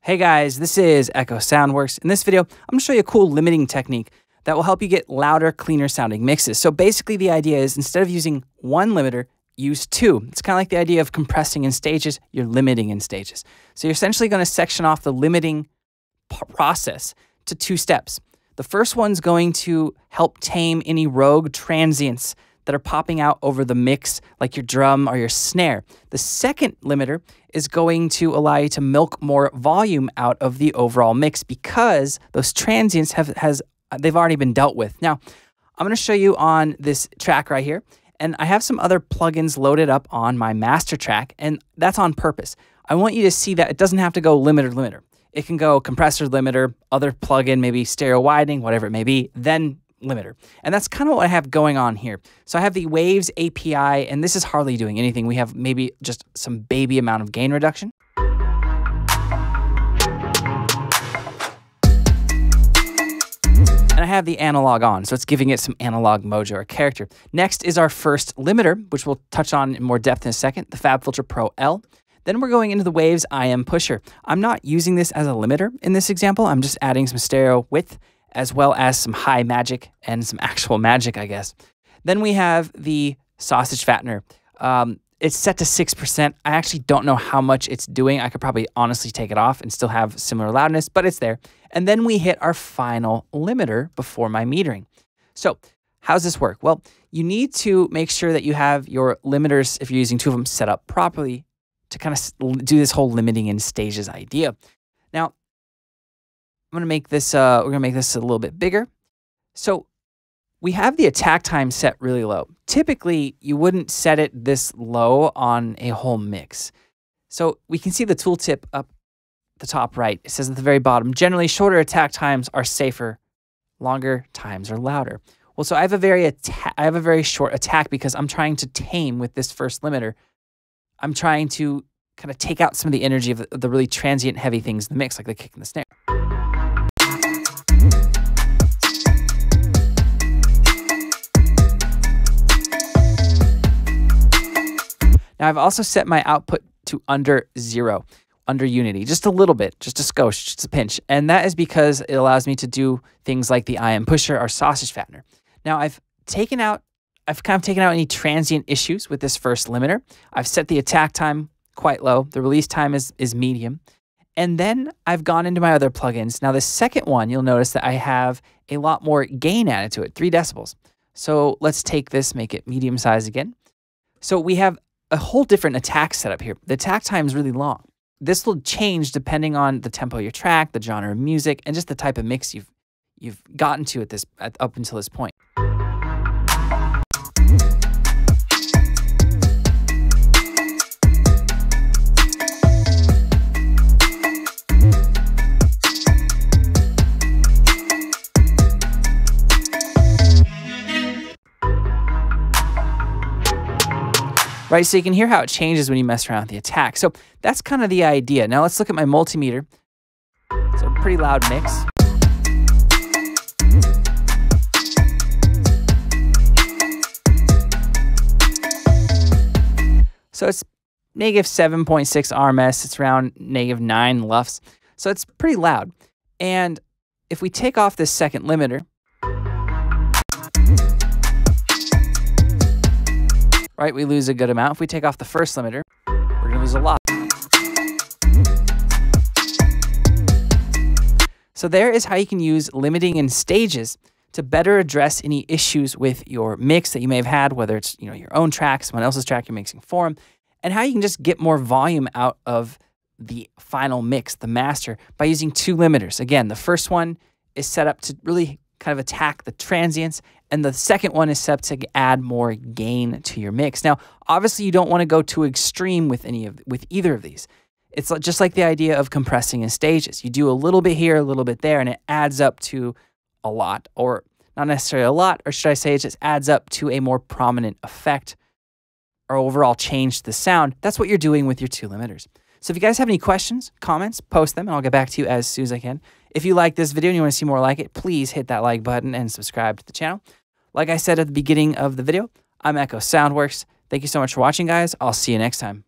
Hey guys, this is Echo Soundworks. In this video, I'm going to show you a cool limiting technique that will help you get louder, cleaner sounding mixes. So basically the idea is instead of using one limiter, use two. It's kind of like the idea of compressing in stages, you're limiting in stages. So you're essentially going to section off the limiting process to two steps. The first one's going to help tame any rogue transients that are popping out over the mix, like your drum or your snare. The second limiter is going to allow you to milk more volume out of the overall mix because those transients they've already been dealt with. Now, I'm going to show you on this track right here, and I have some other plugins loaded up on my master track, and that's on purpose. I want you to see that it doesn't have to go limiter. It can go compressor limiter, other plugin, maybe stereo widening, whatever it may be, then limiter. And that's kind of what I have going on here. So I have the Waves API, and this is hardly doing anything. We have maybe just some baby amount of gain reduction. And I have the analog on, so it's giving it some analog mojo or character. Next is our first limiter, which we'll touch on in more depth in a second, the FabFilter Pro L. Then we're going into the Waves IM Pusher. I'm not using this as a limiter in this example. I'm just adding some stereo width, as well as some high magic and some actual magic, I guess. Then we have the sausage fattener. It's set to 6%. I actually don't know how much it's doing. I could probably honestly take it off and still have similar loudness, but it's there. And then we hit our final limiter before my metering. So how's this work? Well, you need to make sure that you have your limiters, if you're using two of them, set up properly to kind of do this whole limiting in stages idea. Now, I'm going to make this, we're going to make this a little bit bigger. So we have the attack time set really low. Typically, you wouldn't set it this low on a whole mix. So we can see the tooltip up the top right. It says at the very bottom, generally shorter attack times are safer, longer times are louder. Well, so I have a very short attack because I'm trying to tame with this first limiter. I'm trying to kind of take out some of the energy of the really transient heavy things in the mix, like the kick and the snare. Now, I've also set my output to under 0, under unity, just a little bit, just a skosh, just a pinch. And that is because it allows me to do things like the IM Pusher or sausage fattener. Now, I've kind of taken out any transient issues with this first limiter. I've set the attack time quite low. The release time is medium. And then I've gone into my other plugins. Now, the second one, you'll notice that I have a lot more gain added to it, 3 decibels. So let's take this, make it medium size again. So we have a whole different attack setup here. The attack time is really long. This will change depending on the tempo of your track, the genre of music, and just the type of mix you've gotten to up until this point. Right, so you can hear how it changes when you mess around with the attack. So that's kind of the idea. Now let's look at my multimeter. It's a pretty loud mix. So it's negative 7.6 RMS. It's around negative 9 LUFS. So it's pretty loud. And if we take off this second limiter, right, we lose a good amount. If we take off the first limiter, we're going to lose a lot. So there is how you can use limiting in stages to better address any issues with your mix that you may have had, whether it's your own track, someone else's track you're mixing for them, and how you can just get more volume out of the final mix, the master, by using 2 limiters. Again, the first one is set up to really kind of attack the transients, and the second one is set to add more gain to your mix. Now, obviously, you don't want to go too extreme with either of these. It's just like the idea of compressing in stages. You do a little bit here, a little bit there, and it adds up to a lot, or not necessarily a lot, or should I say it just adds up to a more prominent effect or overall change to the sound. That's what you're doing with your 2 limiters. So if you guys have any questions, comments, post them, and I'll get back to you as soon as I can. If you like this video and you want to see more like it, please hit that like button and subscribe to the channel. Like I said at the beginning of the video, I'm Echo Soundworks. Thank you so much for watching, guys. I'll see you next time.